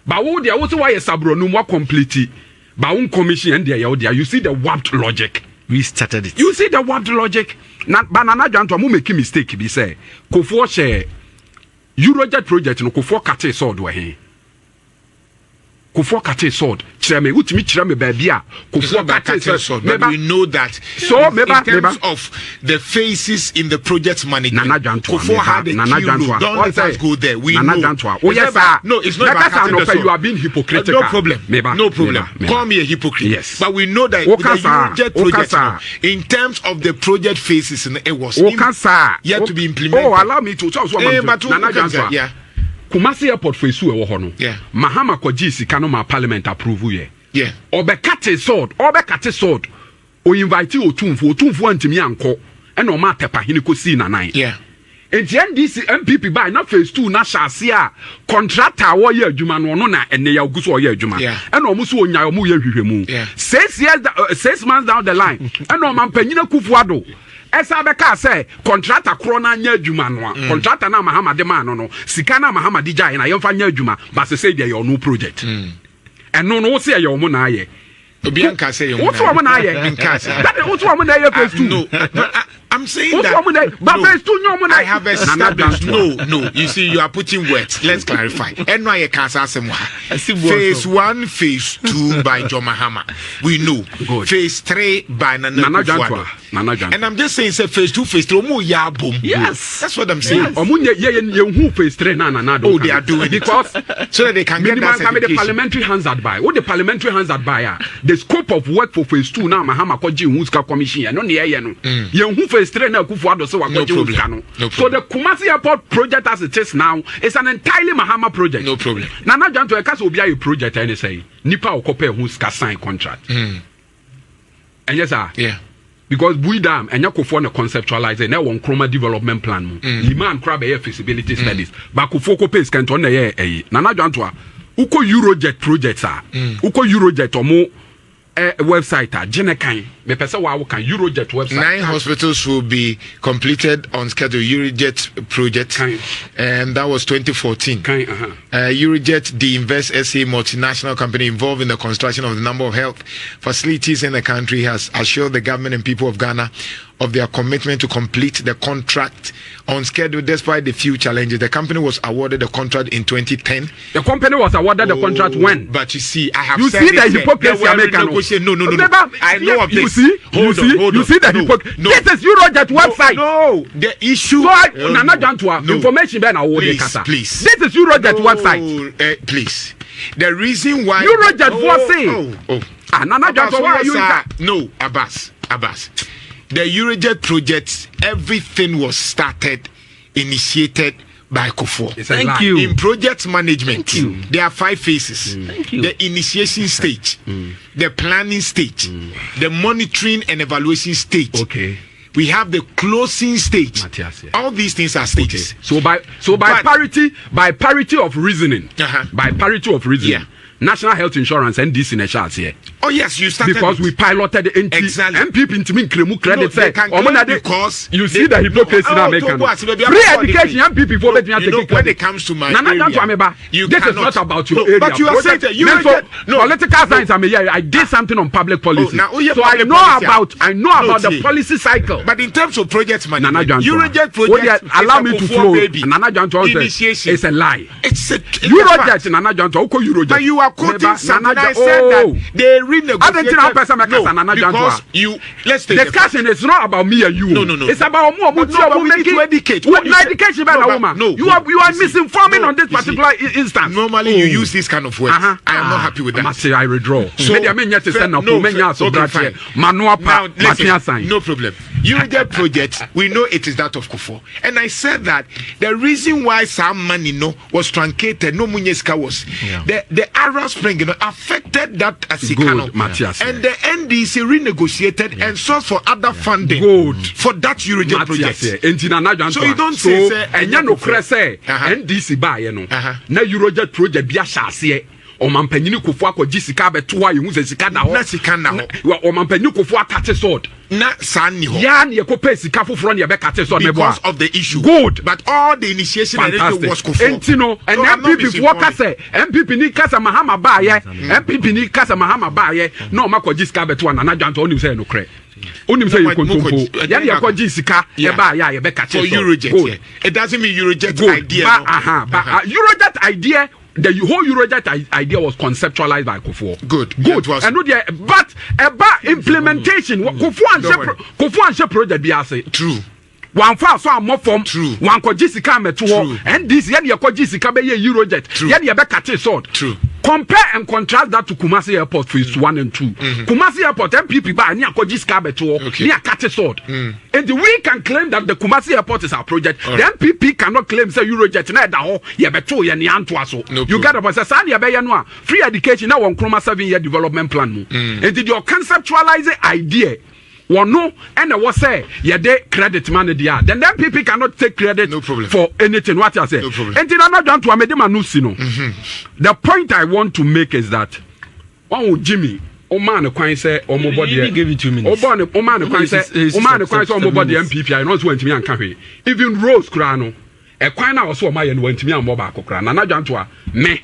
Ba wo dia wo so why sabro no mo complete. Ba won commission and dia dia. You see the warped logic. We started it. You see the warped logic. Na banana Adjei mo make mistake be say. Kofo share Eurojet project no kofo kate sword wa he kofo kate sword kireme utimi kireme ba bia kofo kate sword but we know that so in terms of the phases in the project management kofo had a key. Don't let us go there. We know. Oh yes sir. No, it's not about you are being hypocritical. No problem. Call me a hypocrite. Yes. But we know that the Eurojet project in terms of the project phases it was yet to be implemented. Oh, allow me to yeah. Kumasi airport for isu ewo ho no. Yeah. Mahama kwaji sika no ma parliament approve ye. Yeah. Obekate sword. O invite otumfo antimi anko. E no ma tepa hini ko si na nan. Yeah. Enti NDC NPP by na phase 2 na shase a contractor wo ye adwuma no na ene ya oguso ye adwuma. E no mo so onya mo ye hwehwemu. 6 months down the line. E no ma mpanyina Kufuado. Esa beka say contractor kro na nya adwuma no contractor na Mahama de man no sika na Mahama di jai na yemfa nya adwuma but say dey your no project eno no say your mo na aye obi anka say your mo na aye that what mo na aye phase 2 no I'm saying that but phase 2 I have established no you see you are putting words. Let's clarify. Eno aye ka asem wa phase 1 phase 2 by John Mahama we know. Good. Phase 3 by Nana Kufuado. And I'm just saying say phase 2 phase 3 omo ya bom. Yes, that's what I'm saying. Omo ye who phase 3 na oh they are doing because so that they can get that certification. The parliamentary hands that by what the parliamentary hands that by the scope of work for phase 2 na Mahama kwaji hunska commission no ne ye no ye who phase 3 na Kufuado so kwaji hunska no. So the Kumasi Airport project as it is now is an entirely Mahama project. No problem. Nana Janto e kase obi aye project any say nipa okope hunska sign contract. And yes sir. Yeah. Because Buidam and Yakufo na conceptualize na won chroma development plan mu. Liman crab feasibility studies. But Kufoko pace can turn na Nana Janto uko Eurojet projects are. Uko Eurojet omo website a Genekan me pese wa can Eurojet website 9 hospitals will be completed on schedule. Eurojet project, and that was 2014. Eurojet, the Invest SA multinational company involved in the construction of the number of health facilities in the country, has assured the government and people of Ghana of their commitment to complete the contract on schedule despite the few challenges. The company was awarded the contract in 2010. The company was awarded the contract when? But you see, I have you said see the hypocrisy American. No. I know of this. You see the hypocrisy. This is Eurojet website. No, the issue. Nana Jantua, information ben awarded kasa. Please. This is Eurojet website. Please. The reason why Eurojet was saying. Nana Jantua, why are you? No, Abbas. The Eurojet project, everything was started, initiated by Kufuor. Thank you. In project management, there are 5 phases. The initiation stage, the planning stage, the monitoring and evaluation stage. Okay. We have the closing stage. All these things are stages. Okay. So by parity of reasoning, National Health Insurance and this in a chart here. Oh yes, you started because we piloted the NPP into me credit say because you see the hypocrisy now making free education NPP for when it comes to my area, this is not about your area. But you are saying that you political science. I did something on public policy, so I know about the policy cycle. But in terms of project management, Eurojet project allow me to flow. Nana Janto it's a lie. It's a Eurojet. Nana Janto but you are quoting something. I said that they because you discussion is not about me and you. No. It's about more. To educate. Education about a woman. You are misinforming on this particular instance. Normally you use this kind of words. I am not happy with that. I withdraw. So no problem. Eurojet project, we know it is that of Kufuor. And I said that the reason why some money was truncated, no Munyeska was the Arab Spring affected that Asikano. And the NDC renegotiated and sought for other funding for that Eurojet project. So you don't say NDC buy na Eurojet project be a Omampanyini Kufuor akɔgye sika bɛtoa yehu sɛ sika da hɔ na sika na hɔ Omampanyini Kufuor atate sword na sanni hɔ ya ne yɛkɔpɛ sika foforɔ ne yɛbɛkate sword because of the issue but all the initiation and everything was Kufuor enti no and NPP for kase NPP ni kasa Mahama baayɛ NPP ni kasa Mahama baayɛ na ɔmakɔgye sika bɛtoa Nana Janto onim sɛ no korɛ onim sɛ yɛkɔntompo ya ne yɛkɔgye sika yɛbaayɛ yɛbɛkate sword Eurojet it doesn't mean Eurojet idea Eurojet idea. The whole Eurojet idea was conceptualized by Kufuor. Good. And but about implementation, Kufuor and project be say true. One far so more form. True. One ko jisika meto and this yen ye ko jisika be Eurojet. Yen ye be kate sword. True. Compare and contrast that to Kumasi Airport phase 1 and 2. Kumasi Airport MPP ba ni ko jisika beto ni kate sword. And we can claim that the Kumasi Airport is our project. The MPP cannot claim say Eurojet na da ho ye beto ye ni anto aso. You get about say san ye be ye no a free education na won kroma 7-year development plan mu. And did your conceptualizing idea no, and I was say, credit money there. Then people cannot take credit for anything. What I say. No problem. And then I'm not done to the point I want to make is that one Jimmy, man, say, give you 2 minutes. Man, say, MPP. I don't want to me and carry. Even Rose Crano, a quina also my and went to me and mobile cocran. And I don't want me.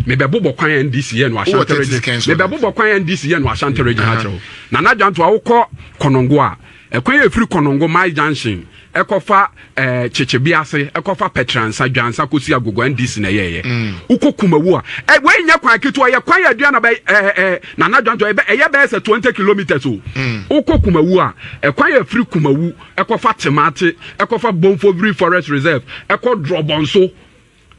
Maybe Bobo Kwan NDC and Ashanti region. Maybe Bobo Kwan NDC and Ashanti region. Nana Janto Auko Konongwa. A quay free Konongo my junction. Ekofa Chechebiase, Ekofa Petran, Sajan Sakusia Gugu NDC na ye. Uko Kumawa. When you quite to a quiet Diana by Nana Janto, a base at 20 kilometers. Uko Kumawa, a quiet free Kumawu, Ekofa Temate, Ekofa Bonfobri Forest Reserve, Eko Drobonso.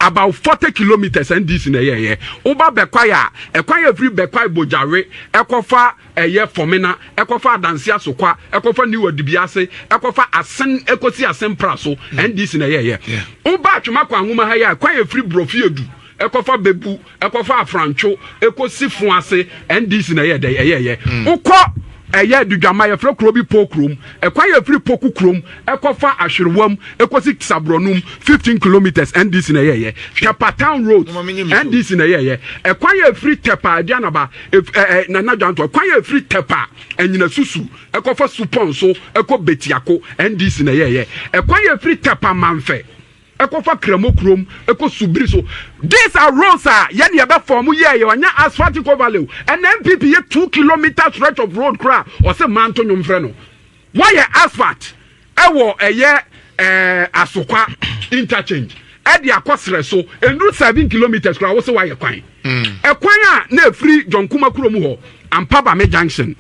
About 40 kilometers and this in a year. Oba Bekwaya, a quiet free Bekwai Bojare, Ekofa, a year for Mena, Ekofa Dansia Sokwa, Ekofa New Dibiase, Ekofa Asen, Ekosi Asen Praso, and this in a year. Oba Chumakwa Humahaya, quiet free Brofiodu, Ekofa Bebu, Ekofa Francho, Ekosi Fuase, and this in a year. Oko ɛyɛ dudwama yɛfrɛ kuro bi po kurom ɛkwan yɛfiri poku kurom ɛkɔfa ahwerewam ɛkɔsi sabronum 15 kilometers ndc na yɛyɛ tepa town road ndc na yɛyɛ ɛkwan yɛfiri tepa adianaba nana dwanto ɛkwan yɛfiri tepa ɛnyina susu ɛkɔfa supon so ɛkɔ betiako ndc na yɛyɛ ɛkwan yɛfiri tepa manfɛ ekofa kremo krom eko subiri so these are roads yen ye be form ye wanya asphalt value and NPP ye 2 kilometer stretch of road cra or say manto nyomfre no why ye asphalt ewo eye asokwa interchange e dia kwasre so endu 7 kilometers cra wo say why ye kwan ekwan a na free jonkuma krom ho ampaba me junction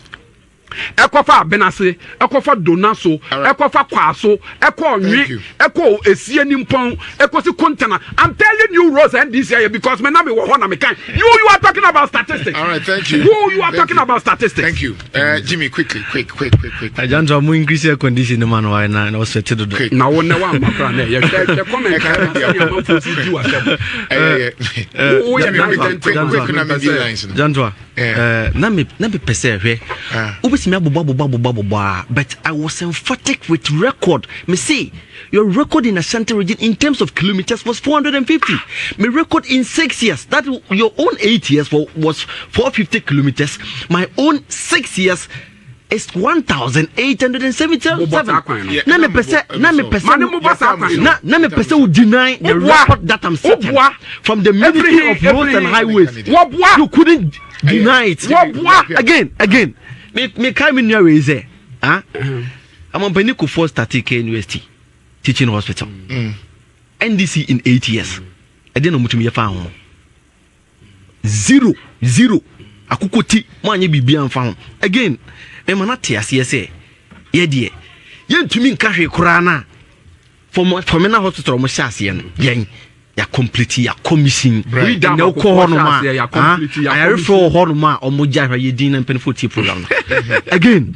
ekofa benase ekofa donaso ekofa kwaso eko nwi eko esie nimpon ekosi container. I'm telling you Rose and this year because me na me wo ho na me kan you are talking about statistics. All right, thank you. You are talking about statistics. Thank you. Jimmy, quick. Ajanto mo increase your condition man why na was set to do. Na wo ne wa makra na ye comment ya man for see you asem. Janto na me pese hwe but I was emphatic with record. Me say your record in Ashanti region in terms of kilometers was 450. My record in 6 years, that your own 8 years was 450 kilometers. My own 6 years is 1,877. Na me pese would deny the record that I'm setting from the Ministry of Roads and Highways. You couldn't deny it. Again. Me carry me near is there. I'm on Penico for Static University Teaching Hospital. NDC in 8 years. I didn't know what me found. Zero. Akukuti money be beyond found. Again, I'm not here. CSA. Yeah, dear. You to me carry Kurana from Mena Hospital, Mosasian. Yang. Ya complete ya commission we no ko honoma ya complete ya refer honoma omoja hwaye din na penfo tie program again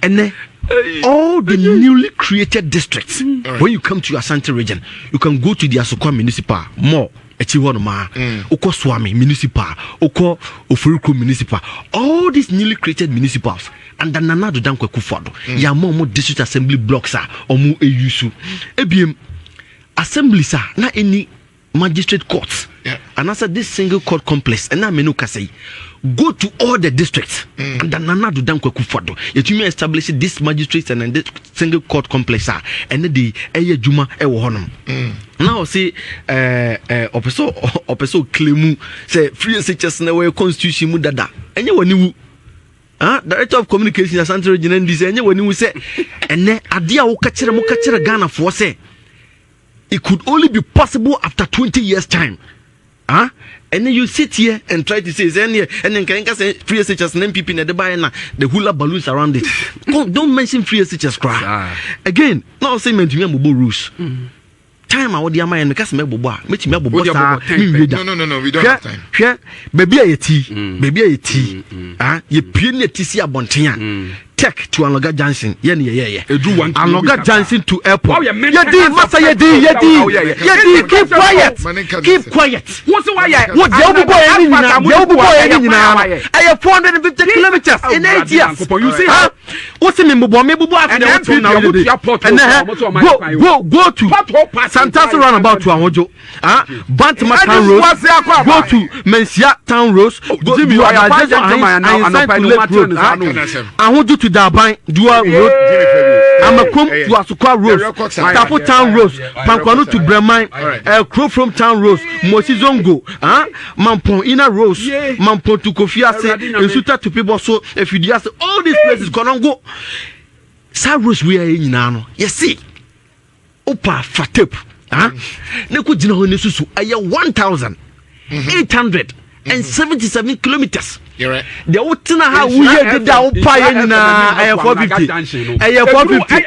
and all the newly created districts when you come to Ashanti region you can go to the Asokwa municipal more echi honoma oko Swami municipal oko Ofuruko municipal all these newly created municipals and then Nana do Dankwa Kufuado ya more district assembly blocks omo eyusu ebiem assemblies na any magistrate courts and answer this single court complex and na menu say go to all the districts and then Nana do Dankwa Kufuado yet you may establish this magistrates and this single court complex and the eye juma e wo honom now say opeso claim say free SHS na we constitution mu dada enye wani wu Director of Communication Ashanti region and this enye wani wu say ene ade a wo ka kire Ghana for say it could only be possible after 20 years time. And then you sit here and try to say, and then can say free SHS and NPP and the hula balloons around it. Don't mention free SHS cry. Again, now say me to me rules. Time I would yama and cast me boba. No, we don't have time. Baby a tea. You pin tea abontia. Tech to Anoga Johnson. Yeah. Anoga Johnson to airport. Keep quiet. What's the why? What the boy? I have 450 kilometers in 8 years. You see, what's the name of go to Santas roundabout to Amojo. Bantama Town Road. Go to Mensia Town Road. Go to to Daban, Dua Road, Amakum to Asukwa Road, Tapo Town Road, Pankwano to Breman, Crow from Town Road, Mosizongo, Mampon Inner Road, Mampon to Kofiase, and Suta to people. So if you just all these places gonna go, Sarus we are in now. Yes, see, Opa Fatep, Neko Jino Nesusu, I 1,877 kilometers. Right. The Utina how we did the Opaya in a 450. A 450.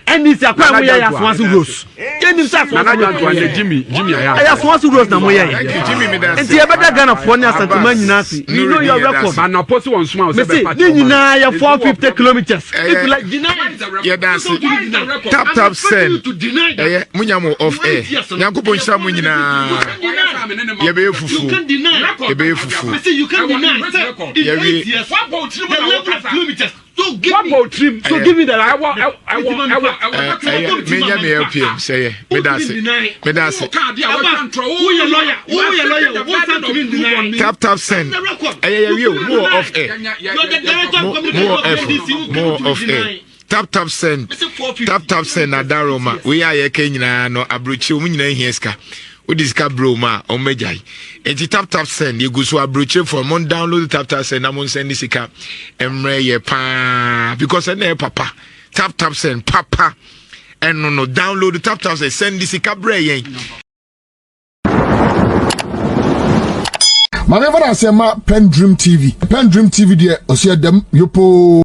And it's a crime we are Swansu Rose. Jimmy, I have Swansu Rose now. And the other gun of 1 year Santaman Nasi. You know your record. And I post one small. I have 450 kilometers. If you like deny Tap said Munyamo of air. Yanko Samuina. You be fufu. You can deny. You be fufu. You can deny. In 8 years, the level of kilometers. So give me. So give me the I want. Me help you. Say me that's it. Me that's it. Who your lawyer? Tap send. More of air. More of air. Tap send. Tap send na daroma. We are ye kenyina no abrochi o nyina hieska. We discuss bro ma o mejai. Enti tap send you go so abrochi for mon download tap send na mon send sika. Emre ye pa because na papa. Tap send papa. And no download tap send sika bre yen. My never say ma PENDREAM TV. PENDREAM TV there, osia dem yopo.